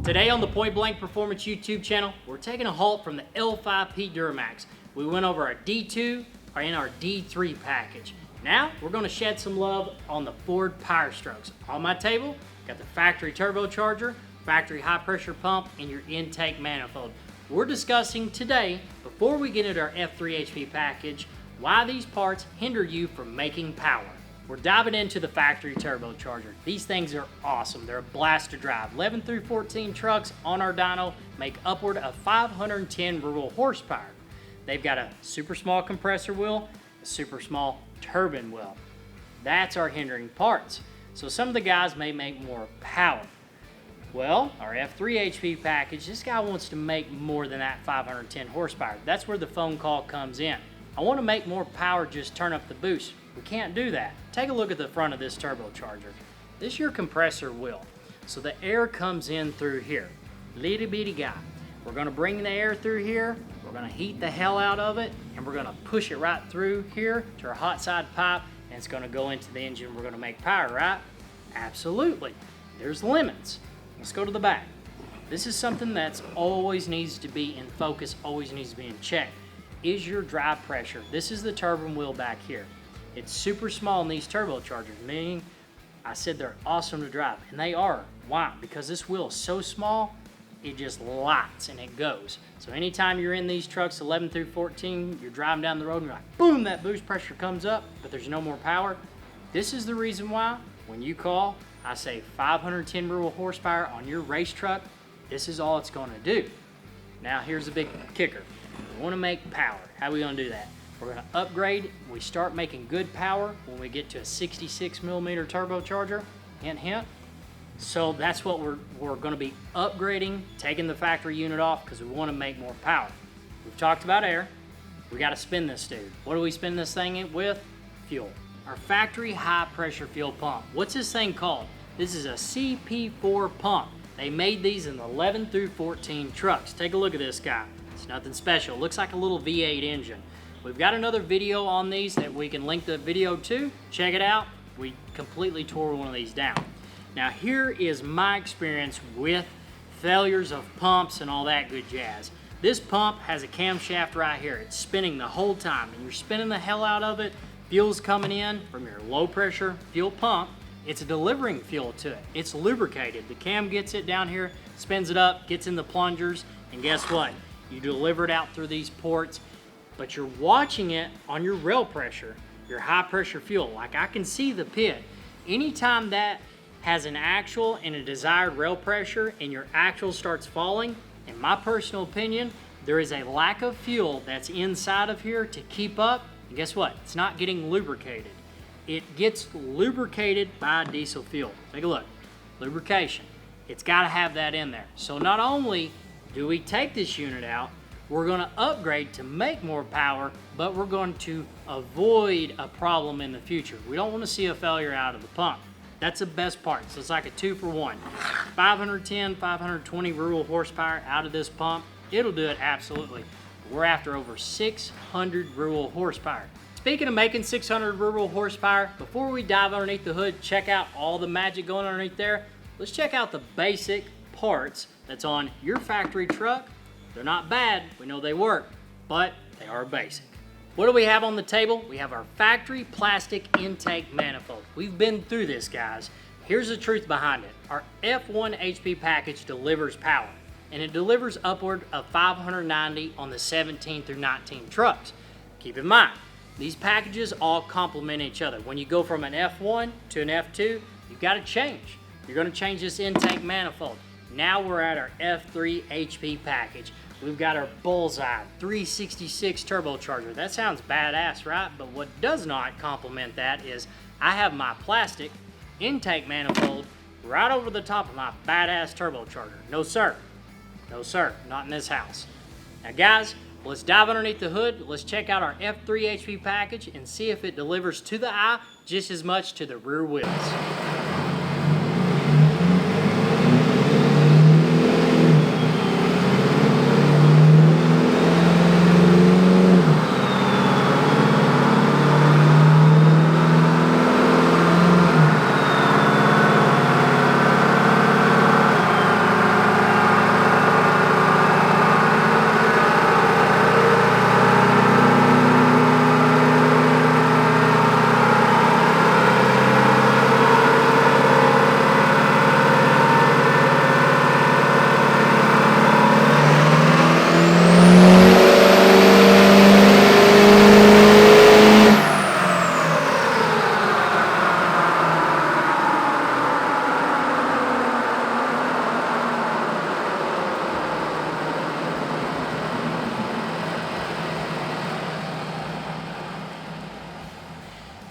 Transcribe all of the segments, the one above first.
Today on the Point Blank Performance YouTube channel, we're taking a halt from the L5P Duramax. We went over our D2 and our D3 package. Now we're going to shed some love on the Ford PowerStrokes. On my table, got the factory turbocharger, factory high pressure pump, and your intake manifold. We're discussing today, before we get into our F3 HP package, why these parts hinder you from making power. We're diving into the factory turbocharger. These things are awesome. They're a blast to drive. 11 through 14 trucks on our dyno make upward of 510 rural horsepower. They've got a super small compressor wheel, a super small turbine wheel. That's our hindering parts. So some of the guys may make more power. Well, our F3 HP package, this guy wants to make more than that 510 horsepower. That's where the phone call comes in. I want to make more power, just turn up the boost. We can't do that. Take a look at the front of this turbocharger. This is your compressor wheel. So the air comes in through here. Little bitty guy. We're going to bring the air through here. We're going to heat the hell out of it, and we're going to push it right through here to our hot side pipe, and it's going to go into the engine. We're going to make power, right? Absolutely. There's limits. Let's go to the back. This is something that's always needs to be in focus, always needs to be in check. Is your drive pressure. This is the turbine wheel back here. It's super small in these turbochargers, meaning I said they're awesome to drive, and they are. Why? Because this wheel is so small, it just lights and it goes. So anytime you're in these trucks, 11 through 14, you're driving down the road and you're like, boom, that boost pressure comes up, but there's no more power. This is the reason why when you call, I say 510 rural horsepower on your race truck, this is all it's going to do. Now here's the big kicker. We want to make power. How are we going to do that? We're going to upgrade. We start making good power when we get to a 66 millimeter turbocharger. Hint, hint. So that's what we're going to be upgrading, taking the factory unit off because we want to make more power. We've talked about air. We got to spin this dude. What do we spin this thing with? Fuel. Our factory high pressure fuel pump. What's this thing called? This is a CP4 pump. They made these in the 11 through 14 trucks. Take a look at this guy. It's nothing special. It looks like a little V8 engine. We've got another video on these that we can link the video to. Check it out. We completely tore one of these down. Now here is my experience with failures of pumps and all that good jazz. This pump has a camshaft right here. It's spinning the whole time, and you're spinning the hell out of it. Fuel's coming in from your low pressure fuel pump. It's delivering fuel to it. It's lubricated. The cam gets it down here, spins it up, gets in the plungers, and guess what? You deliver it out through these ports, but you're watching it on your rail pressure, your high pressure fuel. Like I can see the pit. Anytime that has an actual and a desired rail pressure and your actual starts falling, in my personal opinion, there is a lack of fuel that's inside of here to keep up. And guess what? It's not getting lubricated. It gets lubricated by diesel fuel. Take a look. Lubrication. It's got to have that in there. So not only do we take this unit out, we're going to upgrade to make more power, but we're going to avoid a problem in the future. We don't want to see a failure out of the pump. That's the best part. So it's like a 2-for-1. 510, 520 rural horsepower out of this pump. It'll do it absolutely. We're after over 600 rural horsepower. Speaking of making 600 rural horsepower, before we dive underneath the hood, check out all the magic going underneath there. Let's check out the basic parts that's on your factory truck. They're not bad, we know they work, but they are basic. What do we have on the table? We have our factory plastic intake manifold. We've been through this, guys. Here's the truth behind it. Our F1 HP package delivers power, and it delivers upward of 590 on the 17 through 19 trucks. Keep in mind, these packages all complement each other. When you go from an F1 to an F2, you've got to change. You're going to change this intake manifold. Now we're at our F3 HP package. We've got our Bullseye 366 turbocharger. That sounds badass, right? But what does not complement that is I have my plastic intake manifold right over the top of my badass turbocharger. No sir. No sir, not in this house. Now guys, let's dive underneath the hood. Let's check out our F3 HP package and see if it delivers to the eye just as much to the rear wheels.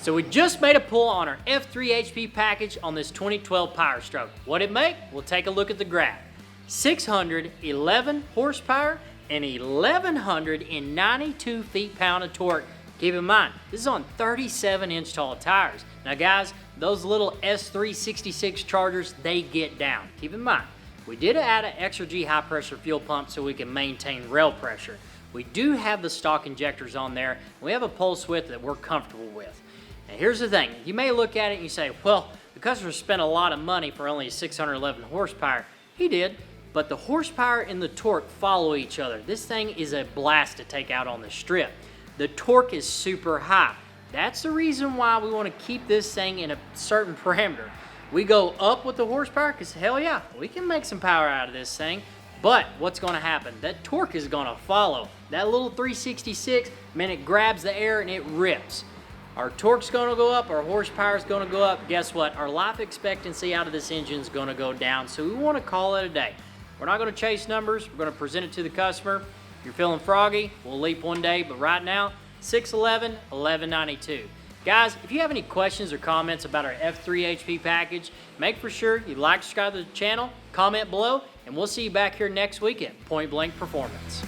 So we just made a pull on our F3 HP package on this 2012 PowerStroke. What'd it make? We'll take a look at the graph. 611 horsepower and 1,192 feet-pound of torque. Keep in mind, this is on 37-inch tall tires. Now guys, those little S366 Chargers, they get down. Keep in mind, we did add an extra G high-pressure fuel pump so we can maintain rail pressure. We do have the stock injectors on there. We have a pulse width that we're comfortable with. Now here's the thing, you may look at it and you say, well, the customer spent a lot of money for only 611 horsepower. He did, but the horsepower and the torque follow each other. This thing is a blast to take out on the strip. The torque is super high. That's the reason why we want to keep this thing in a certain parameter. We go up with the horsepower because hell yeah, we can make some power out of this thing. But what's going to happen? That torque is going to follow. That little 366, man, it grabs the air and it rips. Our torque's going to go up, our horsepower's going to go up. Guess what? Our life expectancy out of this engine is going to go down. So we want to call it a day. We're not going to chase numbers. We're going to present it to the customer. If you're feeling froggy, we'll leap one day. But right now, 611, 1192. Guys, if you have any questions or comments about our F3 HP package, make for sure you like, subscribe to the channel, comment below, and we'll see you back here next week at Point Blank Performance.